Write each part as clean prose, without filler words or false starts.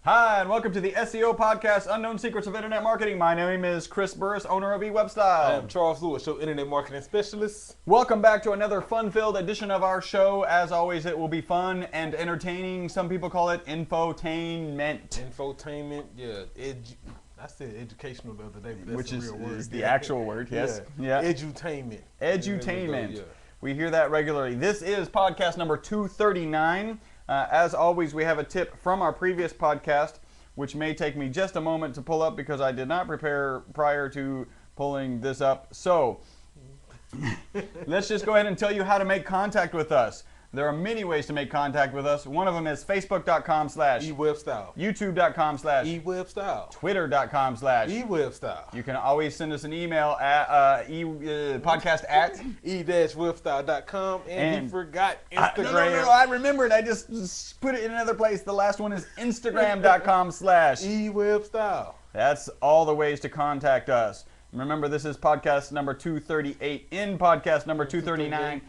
Hi, and welcome to the SEO podcast, Unknown Secrets of Internet Marketing. My name is Chris Burris, owner of eWebStyle. I am Charles Lewis, your internet marketing specialist. Welcome back to another fun-filled edition of our show. As always, it will be fun and entertaining. Some people call it infotainment. Infotainment, yeah. I said educational the other day, but that's Which a real word. is the actual word, yes. Yeah. Edutainment. Edutainment. Yeah. We hear that regularly. This is podcast number 239. As always, we have a tip from our previous podcast, which may take me just a moment to pull up because I did not prepare prior to pulling this up. So, let's just go ahead and tell you how to make contact with us. There are many ways to make contact with us. One of them is facebook.com/eWebStyle, youtube.com/eWebStyle, twitter.com/eWebStyle. You can always send us an email at podcast@e-webstyle.com. And he forgot Instagram. No, I remembered. I just put it in another place. The last one is instagram.com/eWebstyle. That's all the ways to contact us. Remember, this is podcast number 238. In podcast number 239.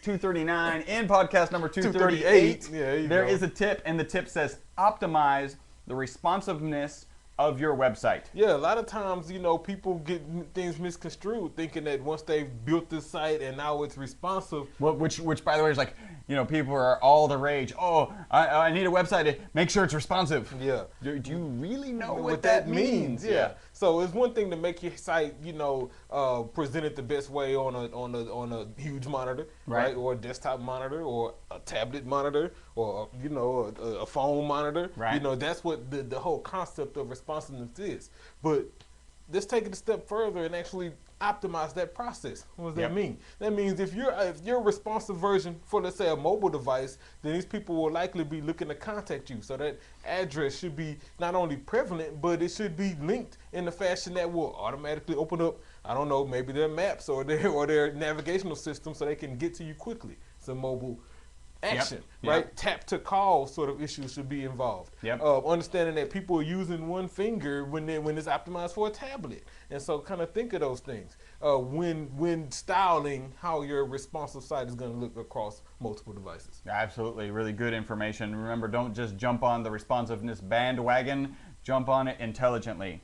239 in podcast number 238. There is a tip, and the tip says optimize the responsiveness of your website. Yeah, a lot of times, people get things misconstrued, thinking that once they've built this site and now it's responsive. Well, which by the way is like, people are all the rage. Oh, I need a website to make sure it's responsive. Yeah. Do you really know what that means? Yeah. So it's one thing to make your site, present it the best way on a huge monitor, right? Or a desktop monitor, or a tablet monitor, or a phone monitor. Right. That's what the whole concept of responsiveness is. But let's take it a step further and actually optimize that process. What does that mean? That means if you're a responsive version for, let's say, a mobile device, then these people will likely be looking to contact you. So that address should be not only prevalent, but it should be linked in a fashion that will automatically open up, I don't know, maybe their maps or their navigational system so they can get to you quickly. It's a mobile action, right? Tap to call sort of issues should be involved. Understanding that people are using one finger when it's optimized for a tablet, and so kind of think of those things when styling how your responsive site is going to look across multiple devices. Absolutely, really good information. Remember, don't just jump on the responsiveness bandwagon. Jump on it intelligently.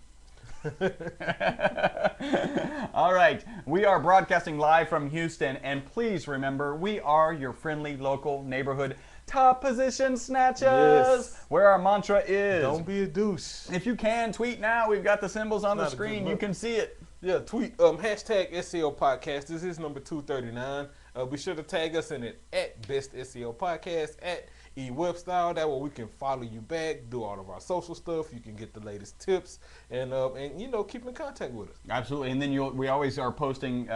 All right, we are broadcasting live from Houston, and please remember, we are your friendly local neighborhood top position snatchers, where our mantra is, don't be a douche. If you can, tweet now. We've got the symbols on the screen. You can see it. Yeah, tweet hashtag SEO podcast. This is number 239. Be sure to tag us in it at Best SEO Podcast at eWebStyle. That way we can follow you back, do all of our social stuff. You can get the latest tips and keep in contact with us. Absolutely, and then we always are posting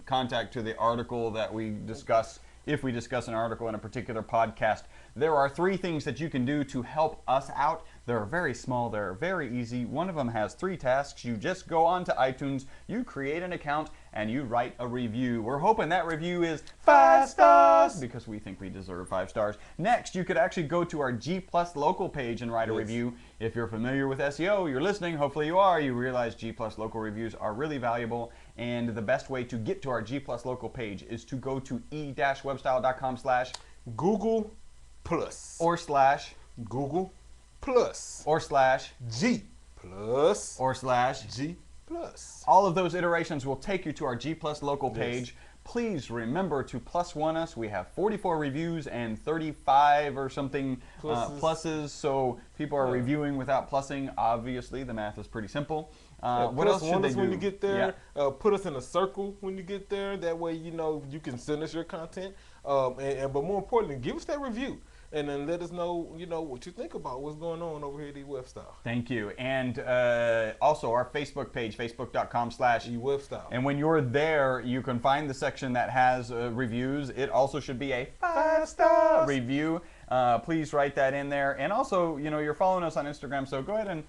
contact to the article that we discuss. If we discuss an article in a particular podcast, there are 3 things that you can do to help us out. They're very small, they're very easy. One of them has 3 tasks. You just go on to iTunes, you create an account, and you write a review. We're hoping that review is 5 stars because we think we deserve 5 stars. Next, you could actually go to our G+ local page and write a review. If you're familiar with SEO, you're listening, hopefully you are, you realize G+ local reviews are really valuable. And the best way to get to our G+ local page is to go to e-webstyle.com/Google+ or /Google+ or /G+ or /G+. All of those iterations will take you to our G+ local page. Please remember to +1 us. We have 44 reviews and 35 or something pluses. So people are reviewing without plussing. Obviously, the math is pretty simple. What else should they do? When you get there, put us in a circle when you get there. That way, you can send us your content. But more importantly, give us that review. And then let us know, what you think about what's going on over here at eWebStyle. Thank you. And also our Facebook page, facebook.com/eWebstyle. And when you're there, you can find the section that has reviews. It also should be a 5-star review. Please write that in there. And also, you're following us on Instagram, so go ahead and,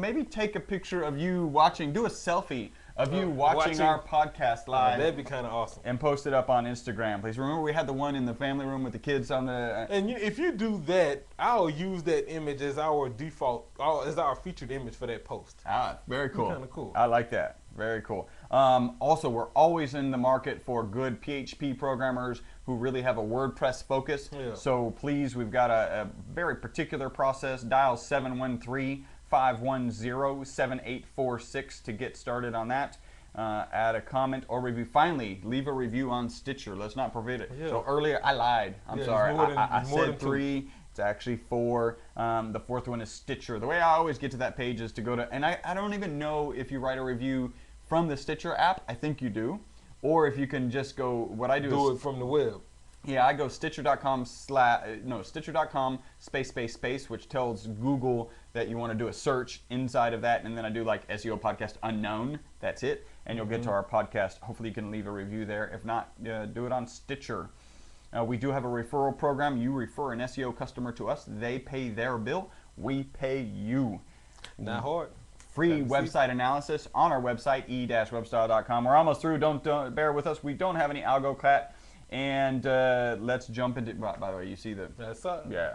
maybe take a picture of you watching, do a selfie of you watching our podcast live. That'd be kind of awesome. And post it up on Instagram. Please remember, we had the one in the family room with the kids on the... And if you do that, I'll use that image as our default, as our featured image for that post. Very cool. Kind of cool. I like that. Very cool. Also, we're always in the market for good PHP programmers who really have a WordPress focus. Yeah. So please, we've got a very particular process. Dial 713-510-7846 to get started on that. Add a comment or review. Finally, leave a review on Stitcher. Let's not forget it. Yeah. So earlier, I lied. I'm Yeah, sorry. it's more than- I it's more said than two. 3. It's actually 4. The fourth one is Stitcher. The way I always get to that page is to go to, and I don't even know if you write a review from the Stitcher app. I think you do. Or if you can just go, what I do Do is, it from the web. yeah, I go Stitcher.com Stitcher.com space, which tells Google that you want to do a search inside of that, and then I do like SEO podcast unknown. That's it, and you'll get to our podcast. Hopefully, you can leave a review there. If not, do it on Stitcher. We do have a referral program. You refer an SEO customer to us, they pay their bill, we pay you. Not hard. Free That's website analysis on our website, e-webstyle.com. We're almost through. Don't bear with us. We don't have any algo cat. And let's jump into. By the way, you see the. That's all. Yeah,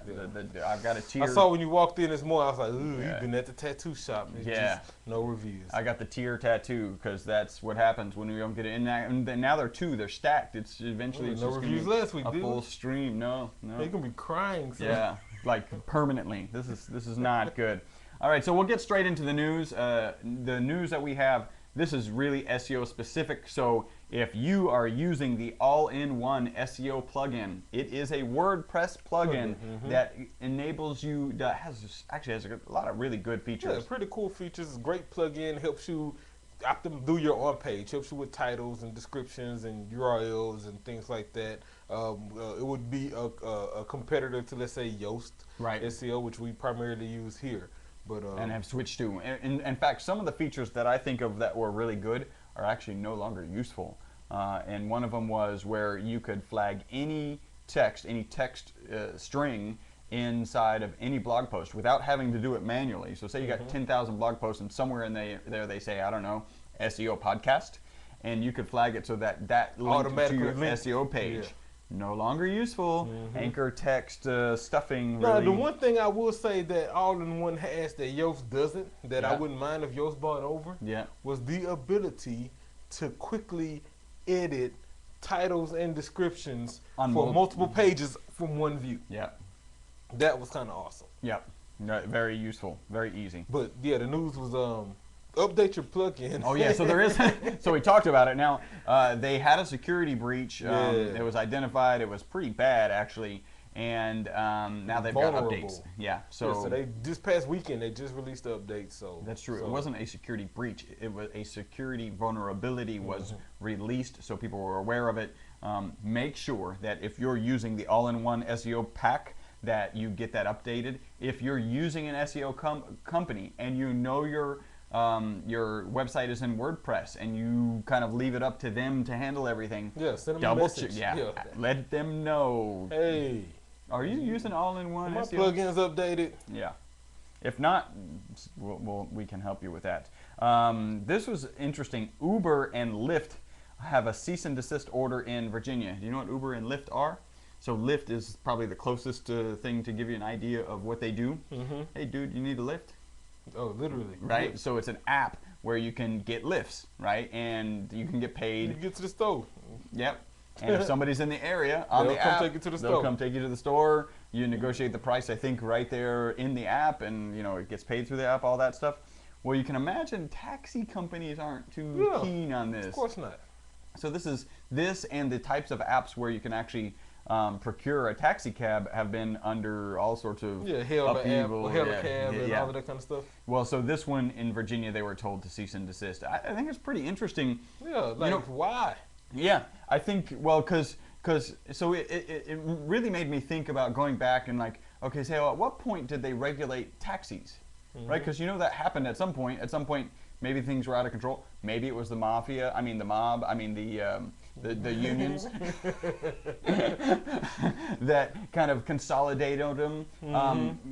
I've got a tier. I saw when you walked in this morning, I was like, ooh, Yeah. you've been at the tattoo shop. It's Yeah. just no reviews. I got the tier tattoo because that's what happens when we don't get it. And now they're 2. They're stacked. It's eventually it's no just gonna reviews be last week, a dude. full stream. No. You're going to be crying. Son. Yeah, like permanently. This is not good. All right, so we'll get straight into the news. The news that we have, this is really SEO specific. So if you are using the all-in-one SEO plugin, it is a WordPress plugin that enables you, that actually has a lot of really good Yeah, features. pretty cool features. It's a great plugin. Helps you do your on page. Helps you with titles and descriptions and URLs and things like that. It would be a competitor to, let's say, Yoast Right. SEO, which we primarily use here. But And have switched to. In fact, some of the features that I think of that were really good are actually no longer useful. And one of them was where you could flag any text string inside of any blog post without having to do it manually. So say you got 10,000 blog posts and somewhere in there they say, I don't know, SEO podcast, and you could flag it so that link to Automatically your link. SEO page. Yeah. No longer useful. Anchor text stuffing. now, really. the one thing I will say that all-in-one has that Yoast doesn't, that I Yeah. wouldn't mind if Yoast brought over, Yeah. was the ability to quickly edit titles and descriptions On for multiple pages from one view. Yeah. That was kind of awesome. Yep. No, very useful. Very easy. But yeah, the news was update your plugin. Oh yeah, so there is. So we talked about it. Now they had a security breach. Yeah. It was identified. It was pretty bad actually, and now they've got Vulnerable. updates. Yeah. So, so they this past weekend they just released the update. So That's true. So, It wasn't a security breach. It was a security vulnerability was released, so people were aware of it. Make sure that if you're using the all-in-one SEO pack, that you get that updated. If you're using an SEO company and you know your website is in WordPress and you kind of leave it up to them to handle everything, Yeah, send them a double message. check. Yeah, let them know. Hey, Are you using all-in-one my SEO? plugin's updated. Yeah. If not, we can help you with that. This was interesting. Uber and Lyft have a cease and desist order in Virginia. Do you know what Uber and Lyft are? So Lyft is probably the closest thing to give you an idea of what they do. Hey, dude, you need a lift? Oh, literally. Right? So it's an app where you can get lifts, right? And you can get You paid. get to the store. Yep. And if somebody's in the area on They'll the come app, take you to the they'll store. come take you to the store. You negotiate the price, I think, right there in the app, and it gets paid through the app, all that stuff. Well, you can imagine taxi companies aren't too Yeah, keen on this. Of course not. So this and the types of apps where you can actually procure a taxi cab have been under all sorts of Hail the app, upheaval. or hail Yeah, a cab, and yeah. all of that kind of stuff. Well, so this one in Virginia, they were told to cease and desist. I think it's pretty interesting. Yeah, like why? Yeah, I think, well, because so it really made me think about going back and like, okay, so at what point did they regulate taxis, right? Because that happened at some point. At some point, maybe things were out of control. Maybe it was the mafia. I mean, the mob. I mean, the unions that kind of consolidated them.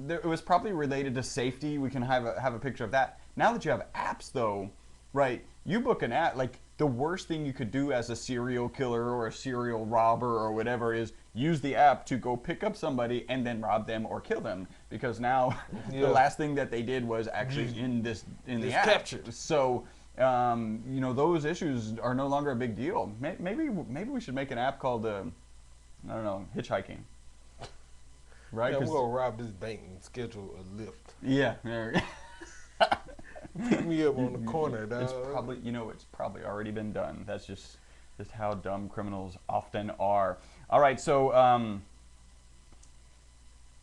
It was probably related to safety. We can have a picture of that. Now that you have apps, though, right? You book an app, like the worst thing you could do as a serial killer or a serial robber or whatever is use the app to go pick up somebody and then rob them or kill them, because now the last thing that they did was actually in the app. Captured. So you know, those issues are no longer a big deal. Maybe we should make an app called I don't know, hitchhiking. Right? Yeah, we're 'Cause- gonna rob this bank and schedule a lift. yeah. There. Pick me up on the corner, dog. It's probably, you know, it's probably already been done. That's just how dumb criminals often are. All right, so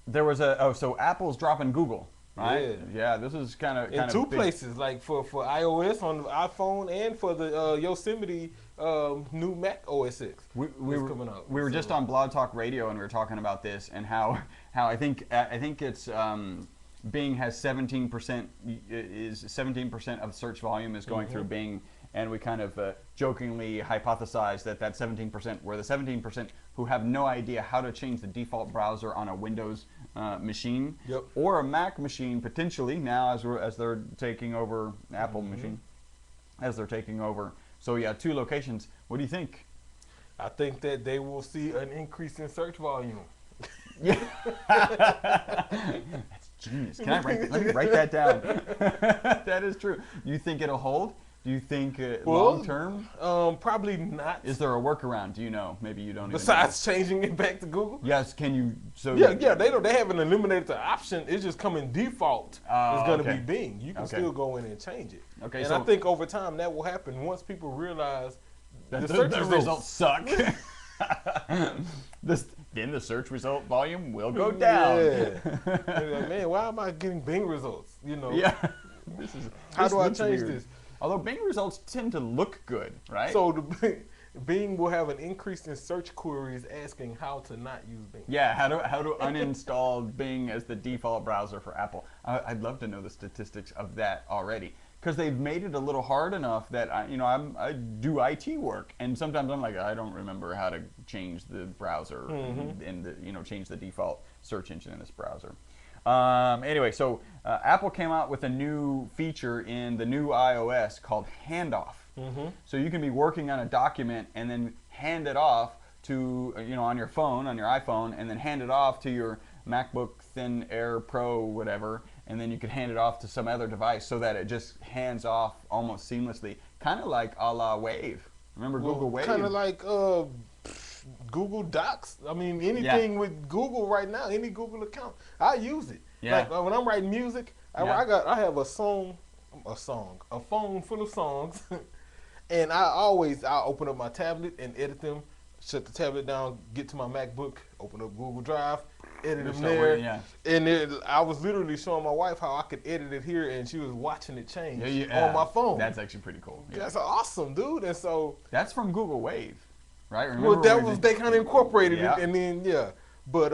there was so Apple's dropping Google, right? Yeah, this is kind of in two big. places, like for iOS on the iPhone and for the Yosemite new Mac OS 6. We were coming out. We were just on Blog Talk Radio and we were talking about this and how I think it's Bing has 17% of the search volume is going through Bing, and we kind of jokingly hypothesized that 17% were the 17% who have no idea how to change the default browser on a Windows machine or a Mac machine potentially now as they're taking over Apple machine as they're taking over. So yeah, 2 locations. What do you think? I think that they will see an increase in search volume. Yeah. That's genius. Let me write that down. That is true. Do you think it'll hold? Do you think long term? Probably not. Is there a workaround? Do you know? Maybe you don't. Besides changing it back to Google? Yes. Can you? So yeah. They haven't eliminated the option. It's just coming default. It's going to be Bing. You can still go in and change it. Okay. And so I think over time that will happen once people realize that the search results suck. Then the search result volume will go down. Yeah. Like, man, why am I getting Bing results? You know. Yeah. How do I looks change weird. this? Although Bing results tend to look good, right? So Bing will have an increase in search queries asking how to not use Bing. Yeah, how to uninstall Bing as the default browser for Apple. I'd love to know the statistics of that already, because they've made it a little hard enough that I do IT work, and sometimes I'm like, I don't remember how to change the browser and change the default search engine in this browser. Anyway, so Apple came out with a new feature in the new iOS called Handoff. So you can be working on a document and then hand it off to, on your phone, on your iPhone, and then hand it off to your MacBook Thin Air Pro, whatever, and then you could hand it off to some other device so that it just hands off almost seamlessly, kind of like a la Wave. Remember Google Wave? Kind of like Google Docs. I mean, anything with Google right now, any Google account, I use it. Yeah. Like when I'm writing music, I have a phone full of songs, and I'll open up my tablet and edit them, shut the tablet down, get to my MacBook, open up Google Drive, edit them there. And I was literally showing my wife how I could edit it here, and she was watching it change on my phone. That's actually pretty cool. Yeah. That's awesome, dude. And so that's from Google Wave, right? Remember they kind of incorporated it, and then but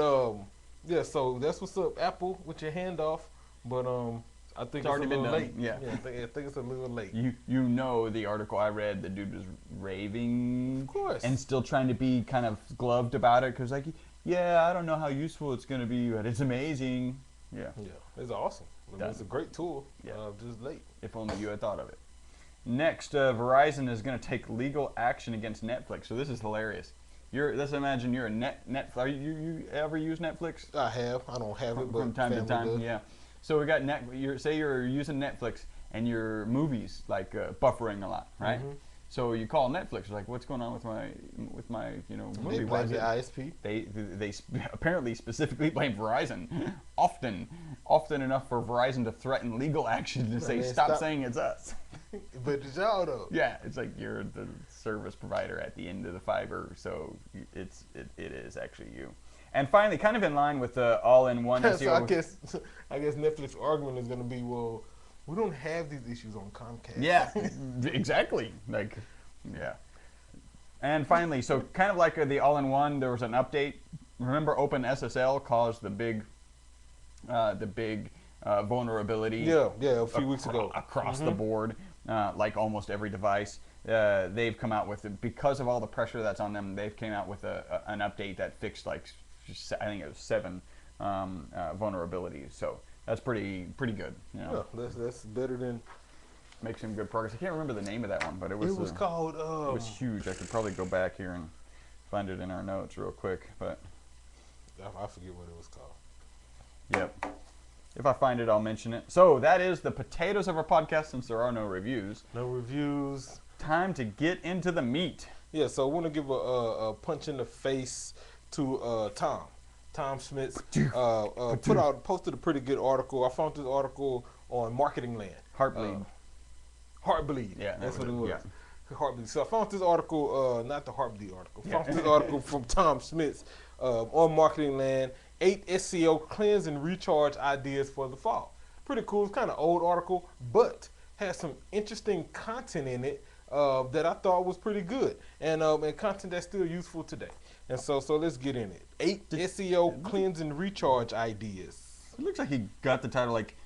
so that's what's up, Apple, with your handoff. But I think it's already been done. late. Yeah, I think it's a little late. You know the article I read, the dude was raving, of course, and still trying to be kind of gloved about it, because I don't know how useful it's going to be, but it's amazing. Yeah, it's awesome. It's a great tool. Yeah, just late. If only you had thought of it. Next, Verizon is going to take legal action against Netflix. So this is hilarious. Let's imagine you're a Netflix. You ever use Netflix? I have. I don't have it, but from time to time. does. Yeah. So we got say you're using Netflix and your movies like buffering a lot, right? So you call Netflix, like, what's going on with my movie? They blame the ISP. They apparently specifically blame Verizon, often enough for Verizon to threaten legal action to say stop saying it's us. But it's y'all though. Yeah, it's like you're the service provider at the end of the fiber, so it is actually you. And finally, kind of in line with the all-in-one SEO. So I guess Netflix argument is going to be, well, we don't have these issues on Comcast. Yeah, exactly. And finally, so kind of like the all-in-one, there was an update. Remember, OpenSSL caused the big vulnerability. Yeah, a few weeks ago across the board, like almost every device. They've come out with it because of all the pressure that's on them. They've came out with an update that fixed I think it was 7 vulnerabilities. So that's pretty good. Yeah, that's better than. Make some good progress. I can't remember the name of that one, but it was called. It was huge. I could probably go back here and find it in our notes real quick, but I forget what it was called. Yep. If I find it, I'll mention it. So that is the potatoes of our podcast since there are no reviews. No reviews. Time to get into the meat. Yeah, so I want to give a punch in the face to Tom. Tom Schmitz posted a pretty good article. I found this article on Marketing Land. Heartbleed. Heartbleed. Yeah, that's what it was. Yeah. Heartbleed. So I found this article, not the Heartbleed article. I found this article from Tom Schmitz on Marketing Land. 8 SEO cleanse and recharge ideas for the fall. Pretty cool. It's kind of old article, but has some interesting content in it that I thought was pretty good, and content that's still useful today. And so let's get in it. 8 SEO cleanse and recharge ideas. It looks like he got the title like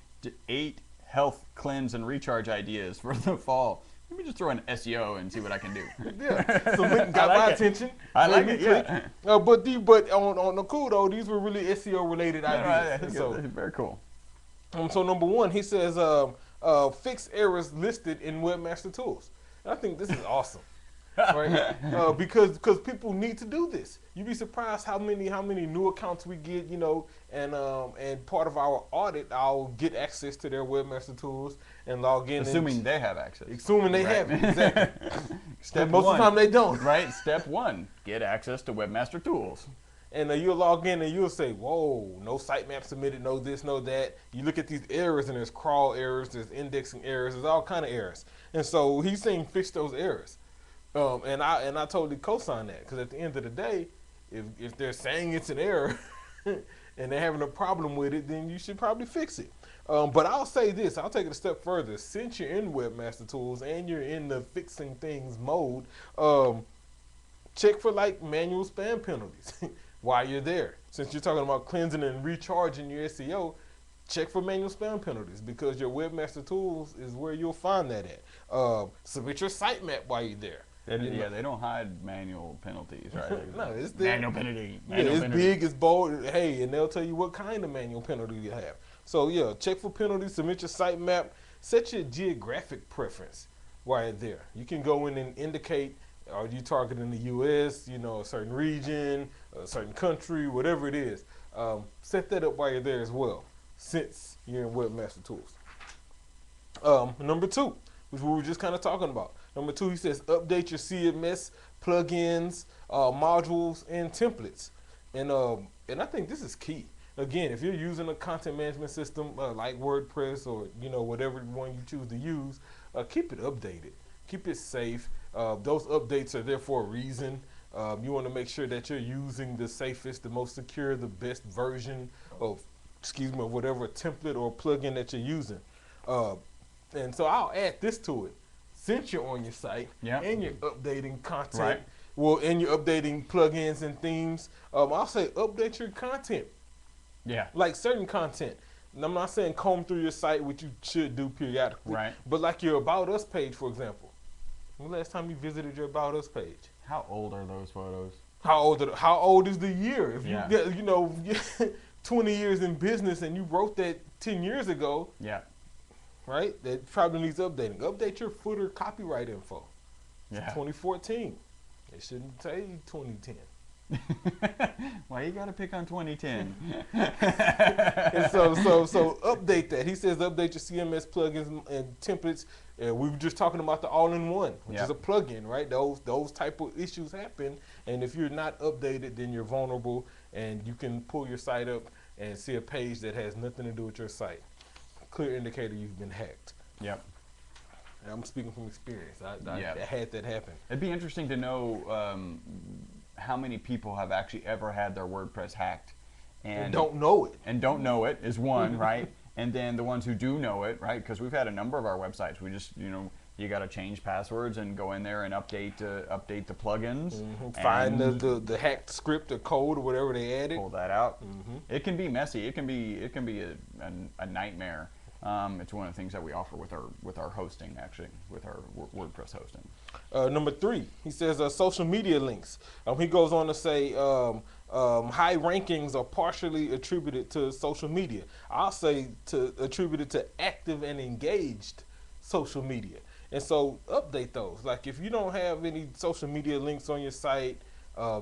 8 health cleanse and recharge ideas for the fall. Let me just throw in SEO and see what I can do. Yeah, so LinkedIn got my attention. I like it. Yeah. But on the cool though, these were really SEO related ideas. So very cool. So number 1, he says fix errors listed in Webmaster Tools. And I think this is awesome. Right? Because people need to do this. You'd be surprised how many new accounts we get, and part of our audit, I'll get access to their Webmaster Tools and log in. Assuming they have access. Assuming they have it, exactly. Step most one, of the time they don't. Right? Step 1, get access to Webmaster Tools. And you'll log in and you'll say, whoa, no sitemap submitted, no this, no that. You look at these errors and there's crawl errors, there's indexing errors, there's all kind of errors. And so he's saying fix those errors. And I totally co-sign that, because at the end of the day, if they're saying it's an error and they're having a problem with it, then you should probably fix it. But I'll say this, I'll take it a step further. Since you're in Webmaster Tools and you're in the fixing things mode, check for like manual spam penalties while you're there. Since you're talking about cleansing and recharging your SEO, check for manual spam penalties, because your Webmaster Tools is where you'll find that at. Submit your sitemap while you're there. They don't hide manual penalties, right? No, it's there. Manual penalty. It's big, it's bold. Hey, and they'll tell you what kind of manual penalty you have. So yeah, check for penalties, submit your sitemap, set your geographic preference while you're there. You can go in and indicate, are you targeting the U.S., a certain region, a certain country, whatever it is. Set that up while you're there as well, since you're in Webmaster Tools. Number 2, which we were just kind of talking about. Number 2, he says update your CMS plugins, modules, and templates. And I think this is key. Again, if you're using a content management system like WordPress or whatever one you choose to use, keep it updated, keep it safe. Those updates are there for a reason. You want to make sure that you're using the safest, the most secure, the best version of whatever template or plugin that you're using. And so I'll add this to it. Since you're on your site and you're updating content, and you're updating plugins and themes, I'll say update your content. Yeah. Like certain content. And I'm not saying comb through your site, which you should do periodically. Right. But like your About Us page, for example. When the last time you visited your About Us page? How old are those photos? How old is the year? If you get, 20 years in business and you wrote that 10 years ago. Yeah. Right? That probably needs updating. Update your footer copyright info. It's 2014. It shouldn't say 2010. Why you gotta pick on 2010? And so update that. He says update your CMS plugins and templates. And we were just talking about the all-in-one, which is a plugin, right? Those type of issues happen, and if you're not updated, then you're vulnerable, and you can pull your site up and see a page that has nothing to do with your site. Clear indicator you've been hacked. Yep. And I'm speaking from experience. I had that happen. It'd be interesting to know how many people have actually ever had their WordPress hacked and don't know it. And don't know it is one, right? And then the ones who do know it, right? Because we've had a number of our websites. We just, you got to change passwords and go in there and update the plugins. Mm-hmm. Find the hacked script or code or whatever they added. Pull that out. Mm-hmm. It can be messy. It can be a nightmare. It's one of the things that we offer with our hosting, actually, with our WordPress hosting. Number 3, he says social media links. He goes on to say high rankings are partially attributed to social media. I'll say attributed to active and engaged social media. And so update those. Like if you don't have any social media links on your site,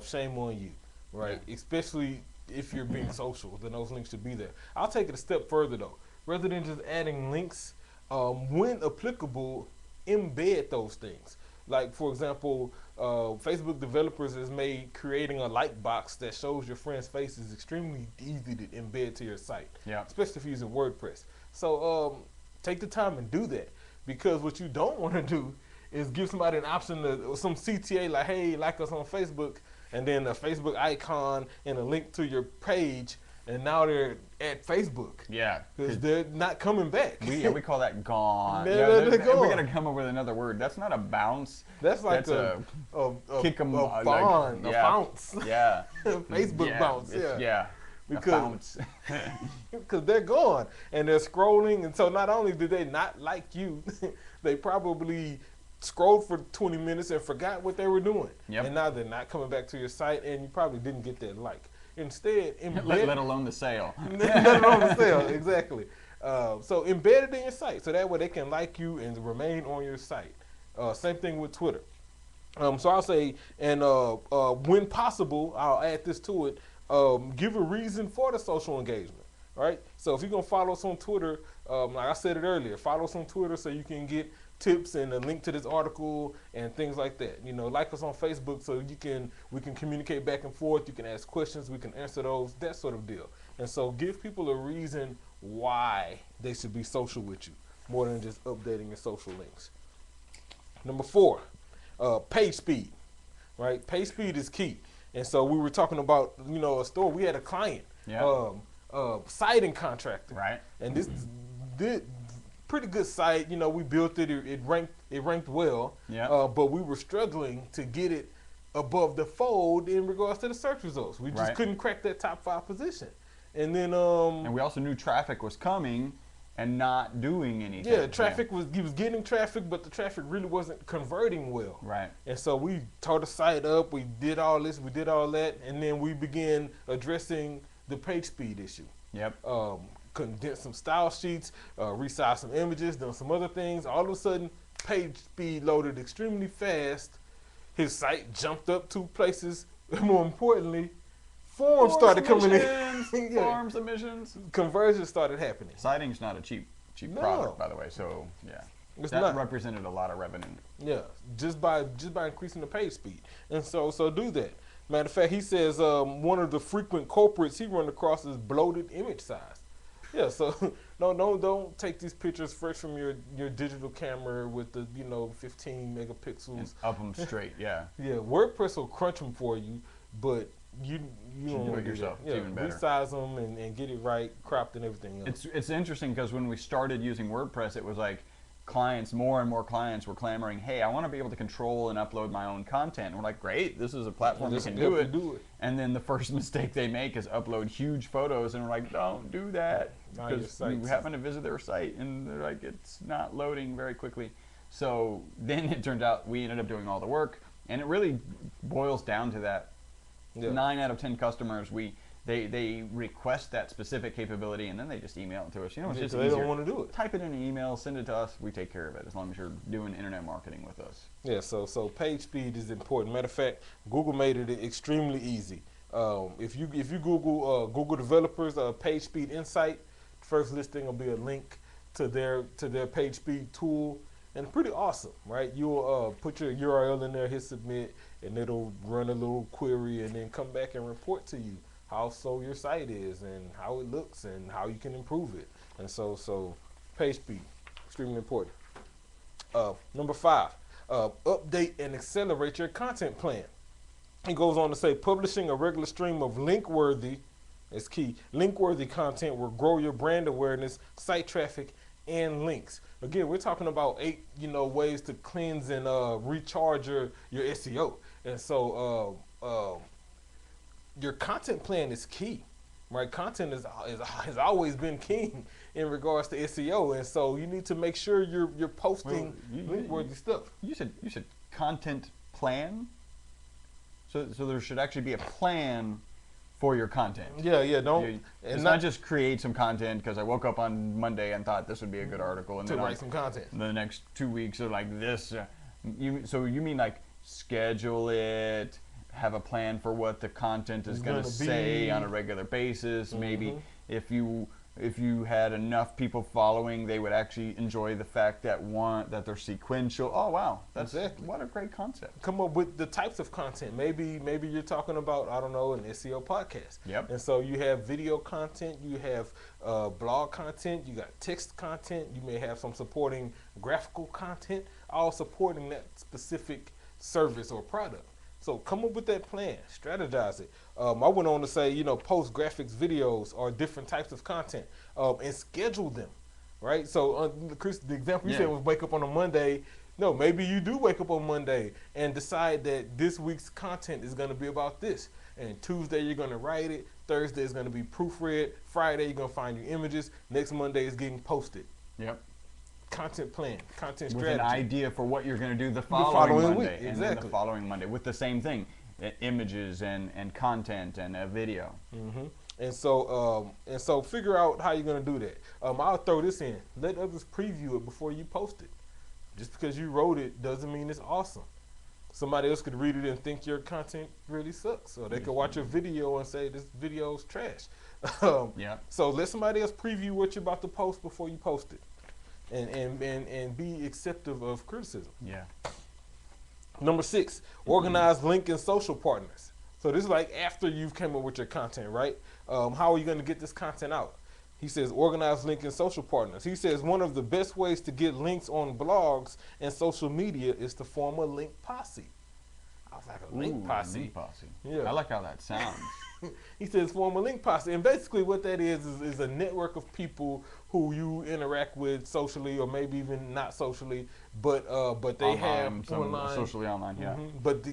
shame on you, right? Yeah. Especially if you're being social, then those links should be there. I'll take it a step further though. Rather than just adding links, when applicable, embed those things. Like for example, Facebook developers has made creating a like box that shows your friends' faces extremely easy to embed to your site. Yeah. Especially if you're using WordPress. So take the time and do that, because what you don't want to do is give somebody an option to some CTA like, hey, like us on Facebook, and then a Facebook icon and a link to your page, and now they're at Facebook. Yeah. Because they're not coming back. We call that gone. They're gone. We're gonna come up with another word. That's not a bounce. That's like a kick 'em, a like, fawn, a yeah. bounce. Yeah. Facebook Yeah, bounce, it's- yeah. Yeah. Because- A bounce. Because they're gone and they're scrolling, and so not only did they not like you, they probably scrolled for 20 minutes and forgot what they were doing. Yep. And now they're not coming back to your site, and you probably didn't get that like. Instead, let alone the sale. let alone the sale, exactly. So embed it in your site, so that way they can like you and remain on your site. Same thing with Twitter. So I'll say, and when possible, I'll add this to it. Give a reason for the social engagement, right? So if you're gonna follow us on Twitter, like I said it earlier, follow us on Twitter so you can get tips and a link to this article and things like that. You know, like us on Facebook so we can communicate back and forth. You can ask questions, we can answer those, that sort of deal. And so give people a reason why they should be social with you, more than just updating your social links. Number 4, page speed, right? Page speed is key. And so we were talking about, you know, a store. We had a client, siding contractor, Right. and this pretty good site. You know, we built it. It ranked well. Yeah. But we were struggling to get it above the fold in regards to the search results. We just Right. couldn't crack that top 5 position. And then And we also knew traffic was coming and not doing anything. yeah, he was getting traffic, but the traffic really wasn't converting well. Right. And so we tore the site up, we did all this, we did all that, and then we began addressing the page speed issue. Yep. Condensed some style sheets, resized some images, done some other things. All of a sudden, page speed loaded extremely fast. His site jumped up 2 places. More importantly, forms started coming in. Yeah. Form submissions. Conversions started happening. Citing's not a cheap No. product, by the way. So yeah, It's that not. represented a lot of revenue. Yeah, just by increasing the page speed, and so do that. Matter of fact, he says one of the frequent culprits he run across is bloated image size. Yeah, so don't take these pictures fresh from your digital camera with the 15 megapixels. And up them straight. Yeah. Yeah, WordPress will crunch them for you, but you don't do want it to yourself. do that. It's even better. Resize them and get it right, cropped and everything else. It's interesting because when we started using WordPress, it was like more and more clients were clamoring, hey, I want to be able to control and upload my own content. And we're like, great, this is a platform that This can will do help it. you do it. And then the first mistake they make is upload huge photos, and we're like, don't do that. Not your Because we sites. happen to visit their site, and they're like, it's not loading very quickly. So then it turned out we ended up doing all the work, and it really boils down to that. Yeah. 9 out of 10 customers, they request that specific capability, and then they just email it to us. It's Yeah, just so they easier. don't want to do it. Type it in an email, send it to us. We take care of it as long as you're doing internet marketing with us. Yeah, so page speed is important. Matter of fact, Google made it extremely easy. If you Google developers page speed insight, first listing will be a link to their page speed tool, and pretty awesome, right? You'll put your URL in there, hit submit, and it'll run a little query and then come back and report to you how slow your site is and how it looks and how you can improve it. And so page speed, extremely important. Number 5, update and accelerate your content plan. He goes on to say, publishing a regular stream of link-worthy, is key, link-worthy content will grow your brand awareness, site traffic, and links. Again, we're talking about 8, ways to cleanse and recharge your SEO. And so your content plan is key, right? Content has always been king in regards to SEO, and so you need to make sure you're posting link-worthy stuff. You said content plan. So there should actually be a plan for your content. Yeah, don't. It's and not just create some content because I woke up on Monday and thought this would be a good article, and to then write some content. the next 2 weeks are like this. So you mean like schedule it, have a plan for what the content is going to gonna say be. on a regular basis. Maybe if you had enough people following, they would actually enjoy the fact that they're sequential. Oh wow, that's Exactly. what a great concept. Come up with the types of content. Maybe you're talking about, I don't know, an SEO podcast. Yep. And so you have video content, you have blog content, you got text content, you may have some supporting graphical content, all supporting that specific service or product. So come up with that plan, strategize it. I went on to say, post graphics videos or different types of content, and schedule them, right? So Chris, the example you said was wake up on a Monday. No, maybe you do wake up on Monday and decide that this week's content is going to be about this. And Tuesday you're going to write it. Thursday is going to be proofread. Friday you're going to find your images. Next Monday is getting posted. Yep. Content plan, content With strategy. an idea for what you're going to do the following Monday, week. and then Exactly. the following Monday with the same thing, images and content and a video. Mm-hmm. And so figure out how you're going to do that. I'll throw this in. Let others preview it before you post it. Just because you wrote it doesn't mean it's awesome. Somebody else could read it and think your content really sucks. Or they could watch your video and say this video's trash. Yeah. So let somebody else preview what you're about to post before you post it. And be acceptive of criticism. Yeah. Number 6, organize link and social partners. So this is like after you've came up with your content, right? How are you going to get this content out? He says organize link and social partners. He says one of the best ways to get links on blogs and social media is to form a link posse. I was like, a link posse? Link posse. Yeah. I like how that sounds. He says form a link posse. And basically what that is a network of people who you interact with socially or maybe even not socially, but they Online, have online, socially online, yeah. but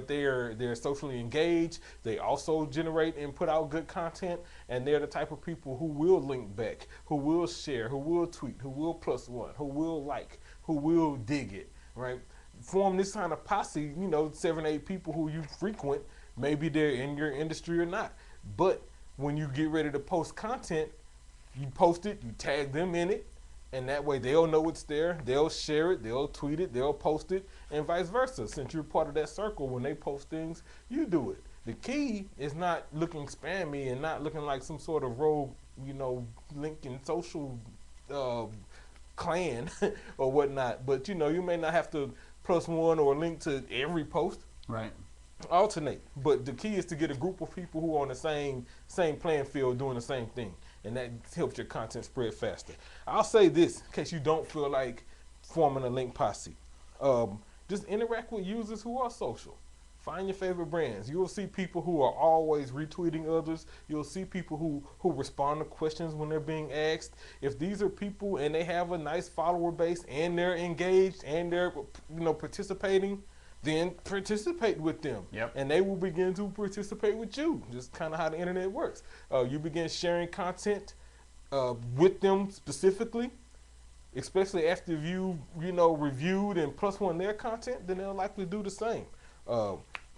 they're socially engaged. They also generate and put out good content, and they're the type of people who will link back, who will share, who will tweet, who will +1, who will like, who will dig it, right? Form this kind of posse, 7, 8 people who you frequent. Maybe they're in your industry or not. But when you get ready to post content, you post it, you tag them in it, and that way they'll know it's there. They'll share it, they'll tweet it, they'll post it, and vice versa. Since you're part of that circle, when they post things, you do it. The key is not looking spammy and not looking like some sort of rogue, LinkedIn social clan or whatnot. But, you may not have to +1 or link to every post. Right. Alternate, but the key is to get a group of people who are on the same playing field doing the same thing, and that helps your content spread faster. I'll say this in case you don't feel like forming a link posse. Just interact with users who are social. Find your favorite brands. You'll see people who are always retweeting others. You'll see people who respond to questions when they're being asked. If these are people and they have a nice follower base and they're engaged and they're participating, then participate with them. Yep. And they will begin to participate with you. Just kind of how the internet works. You begin sharing content with them specifically, especially after you reviewed and +1 their content, then they'll likely do the same.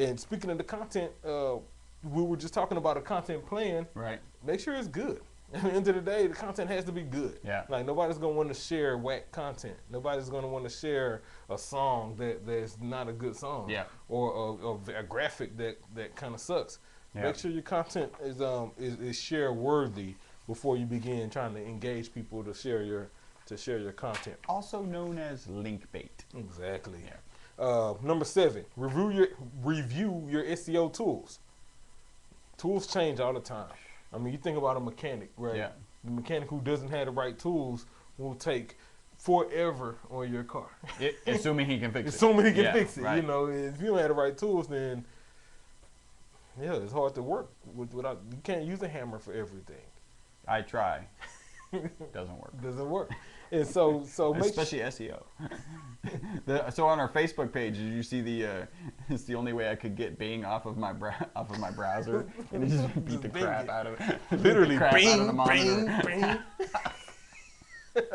And speaking of the content, we were just talking about a content plan. Right. Make sure it's good. At the end of the day, the content has to be good. Yeah. Like nobody's gonna want to share whack content. Nobody's gonna want to share a song that's not a good song. Yeah. Or a graphic that kind of sucks. Yeah. Make sure your content is share worthy before you begin trying to engage people to share your content. Also known as link bait. Exactly. Yeah. Number 7, review your SEO tools. Tools change all the time. I mean, you think about a mechanic, right? Yeah. The mechanic who doesn't have the right tools will take forever on your car. Assuming he can fix it. Assuming he can Yeah, fix it. right. If you don't have the right tools, then it's hard to work without. You can't use a hammer for everything. I try. Doesn't work. Doesn't work. And so make Especially SEO. So on our Facebook page, did you see it's the only way I could get Bing off of my browser, and it just beat the Bing crap it. out of it. literally Crap out of bing, the monitor. bing, bing.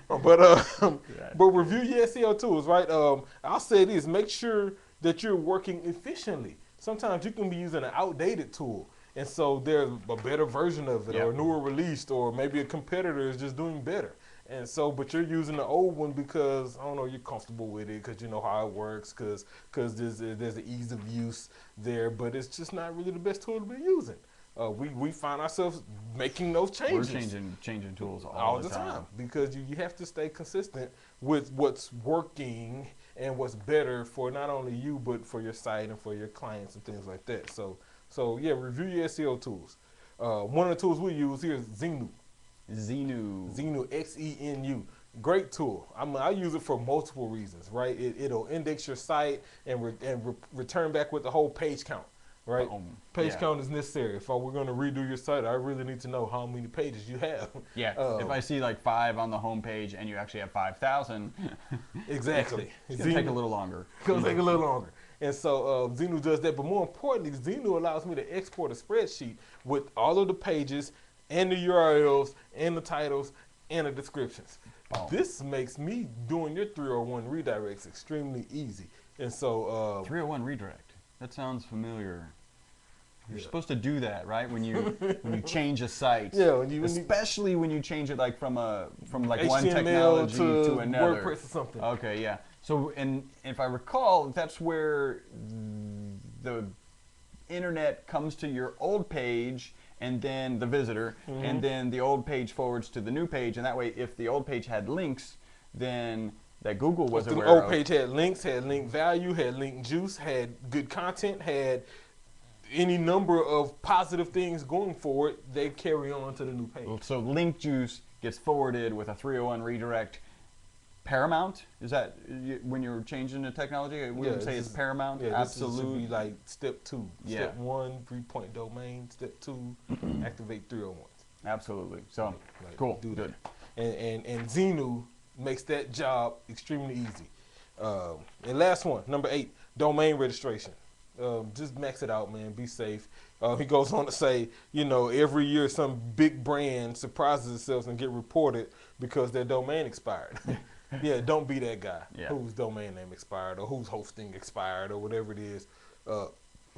But review your SEO tools, right? I'll say this: make sure that you're working efficiently. Sometimes you can be using an outdated tool, and so there's a better version of it, Yep. or a newer released, or maybe a competitor is just doing better. And so, but you're using the old one because I don't know, you're comfortable with it because you know how it works, because there's an ease of use there, but it's just not really the best tool to be using. We find ourselves making those changes. We're changing tools all the time because you have to stay consistent with what's working and what's better for not only you but for your site and for your clients and things like that. So yeah, review your SEO tools. One of the tools we use here is Xenu. Xenu, Xenu. Great tool. I use it for multiple reasons, right? It'll index your site and return back with the whole page count, right? Page count is necessary. If we're going to redo your site, I really need to know how many pages you have. Yeah. If I see like 5 on the home page and you actually have 5,000, exactly. It's going to take a little longer. It's going to take a little longer. And so Xenu does that. But more importantly, Xenu allows me to export a spreadsheet with all of the pages and the URLs and the titles and the descriptions. Boom. This makes me doing your 301 redirects extremely easy. And so 301 redirect. That sounds familiar. You're supposed to do that, right? When you change a site. Yeah, especially when you change it like from like HTML one technology to another. WordPress or something. Okay, yeah. So and if I recall, that's where the internet comes to your old page and then the visitor, and then the old page forwards to the new page, and that way, if the old page had links, then that Google was aware of. The old page had links, had link value, had link juice, had good content, had any number of positive things going for it. They carry on to the new page. So link juice gets forwarded with a 301 redirect. Paramount? Is that when you're changing the technology? We would say it's paramount. Yeah, absolutely. This should be like step 2. Yeah. Step 1, 3-point domain. Step 2, activate 301. Absolutely. So Like, cool. do Good. That. And Xenu makes that job extremely easy. And last one, number 8, domain registration. Just max it out, man. Be safe. He goes on to say, you know, every year some big brand surprises itself and get reported because their domain expired. Yeah, don't be that guy whose domain name expired or whose hosting expired or whatever it is.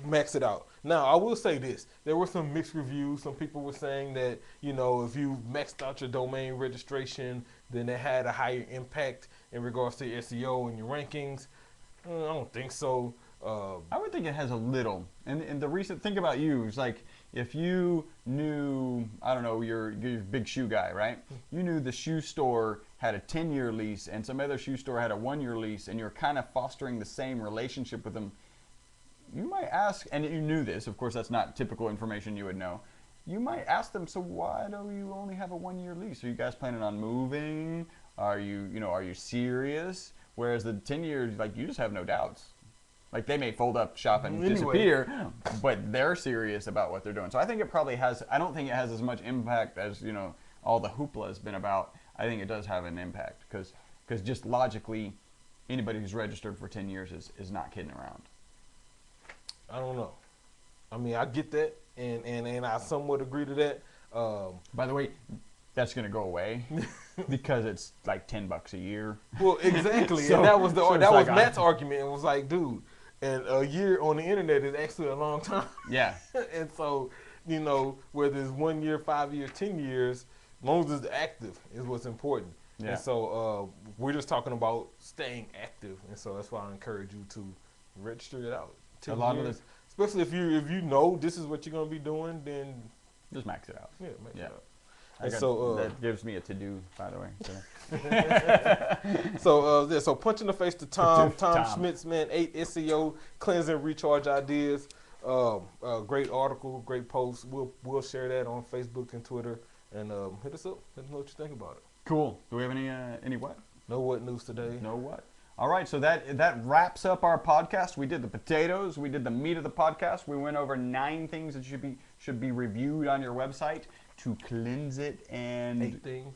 Max it out. Now, I will say this. There were some mixed reviews. Some people were saying that, you know, if you maxed out your domain registration, then it had a higher impact in regards to your SEO and your rankings. I don't think so. I would think it has a little. And the recent, think about you. It's like if you knew, I don't know, you're a big shoe guy, right? You knew the shoe store had a 10-year lease and some other shoe store had a 1-year lease, and you're kind of fostering the same relationship with them. You might ask, and you knew this, of course that's not typical information you would know. You might ask them, so why do you only have a 1-year lease? Are you guys planning on moving? Are you serious? Whereas the 10 years, like, you just have no doubts. Like, they may fold up shop and disappear, but they're serious about what they're doing. So I think it probably has, I don't think it has as much impact as, you know, all the hoopla has been about. I think it does have an impact because just logically, anybody who's registered for 10 years is not kidding around. I don't know. I mean, I get that, and I somewhat agree to that. By the way, that's going to go away because it's like $10 a year. Well, exactly, So- and that was so it's that was like Matt's argument. It was like, dude, and a year on the internet is actually a long time. Yeah. And so, you know, whether it's 1 year, 5 years, 10 years, as long as it's active is what's important. Yeah. And so we're just talking about staying active, and so that's why I encourage you to register it out. 10 A lot of years, this- especially if you know this is what you're gonna be doing, then Just max it out. yeah, make it up. I And got- so that gives me a to-do, by the way. So. So punch in the face to Tom Tom. Schmitz, man. 8 SEO cleansing recharge ideas. Great article, great post. We'll share that on Facebook and Twitter, and hit us up. Let us know what you think about it. Cool. Do we have any what? Know what news today? No what? All right, so that wraps up our podcast. We did the potatoes. We did the meat of the podcast. We went over 9 things that should be reviewed on your website to cleanse it. And 8 things.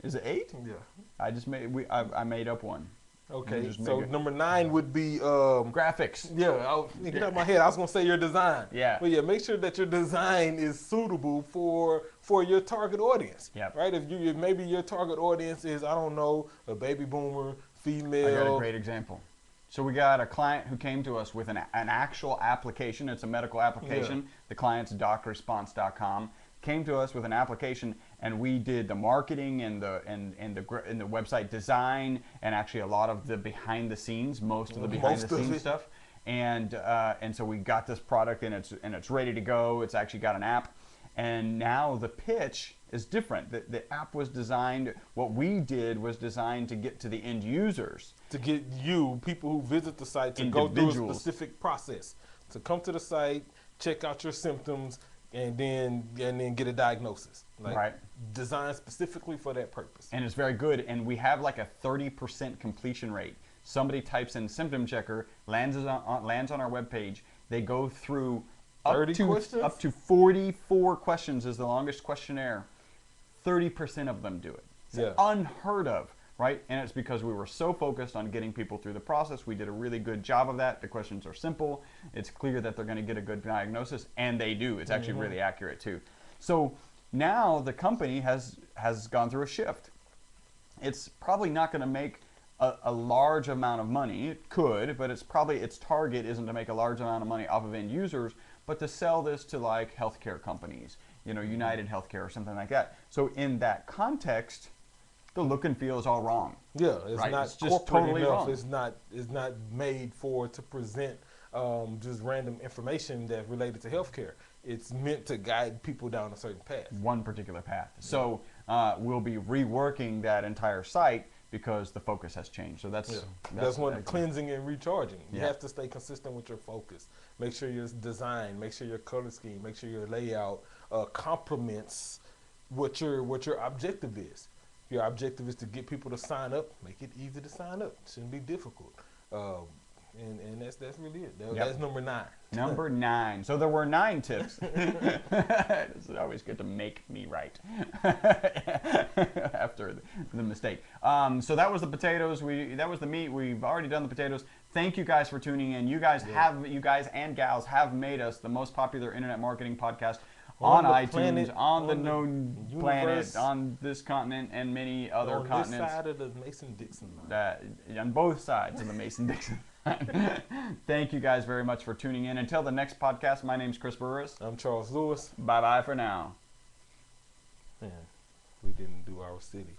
Is it 8? Yeah. I made up one. Okay. just So make it- number 9 would be Graphics. get out of my head. I was gonna say your design. Yeah. But yeah, make sure that your design is suitable for your target audience. Yep. Right. If maybe your target audience is, I don't know, a baby boomer, female. I got a great example. So we got a client who came to us with an actual application. It's a medical application. Yeah. The client's docresponse.com. came to us with an application, and we did the marketing and the website design, and actually a lot of the behind the scenes, most of the behind the scenes stuff. And so we got this product, and it's ready to go. It's actually got an app, and now the pitch is different. The app was designed. What we did was designed to get to the end users, to get people who visit the site, to go through a specific process, to come to the site, check out your symptoms, and then get a diagnosis. Right. Designed specifically for that purpose. And it's very good. And we have like a 30% completion rate. Somebody types in symptom checker, lands on our webpage. They go through up to 44 questions is the longest questionnaire. 30% of them do it. It's unheard of, right? And it's because we were so focused on getting people through the process. We did a really good job of that. The questions are simple. It's clear that they're going to get a good diagnosis, and they do. It's actually really accurate too. So now the company has gone through a shift. It's probably not going to make a large amount of money. It could, but its target isn't to make a large amount of money off of end users, but to sell this to like healthcare companies, United Healthcare or something like that. So in that context, the look and feel is all wrong. Yeah, it's right? not it's just totally enough. wrong. It's not made to present just random information that's related to healthcare. It's meant to guide people down a certain path. One particular path. So we'll be reworking that entire site because the focus has changed. So that's one, cleansing and recharging. You have to stay consistent with your focus. Make sure your design, make sure your color scheme, make sure your layout complements what your objective is. If your objective is to get people to sign up, make it easy to sign up. It shouldn't be difficult. And that's really it. That's number 9. Number 9. So there were 9 tips. It's always good to make me right after the mistake. So that was the potatoes. That was the meat. We've already done the potatoes. Thank you guys for tuning in. You guys and gals have made us the most popular internet marketing podcast on iTunes, planet, on the known planet, on this continent, and many other continents. On this side of the Mason-Dixon line. On both sides of the Mason-Dixon line. Thank you guys very much for tuning in. Until the next podcast, my name's Chris Burris. I'm Charles Lewis. Bye-bye for now. Man, we didn't do our city.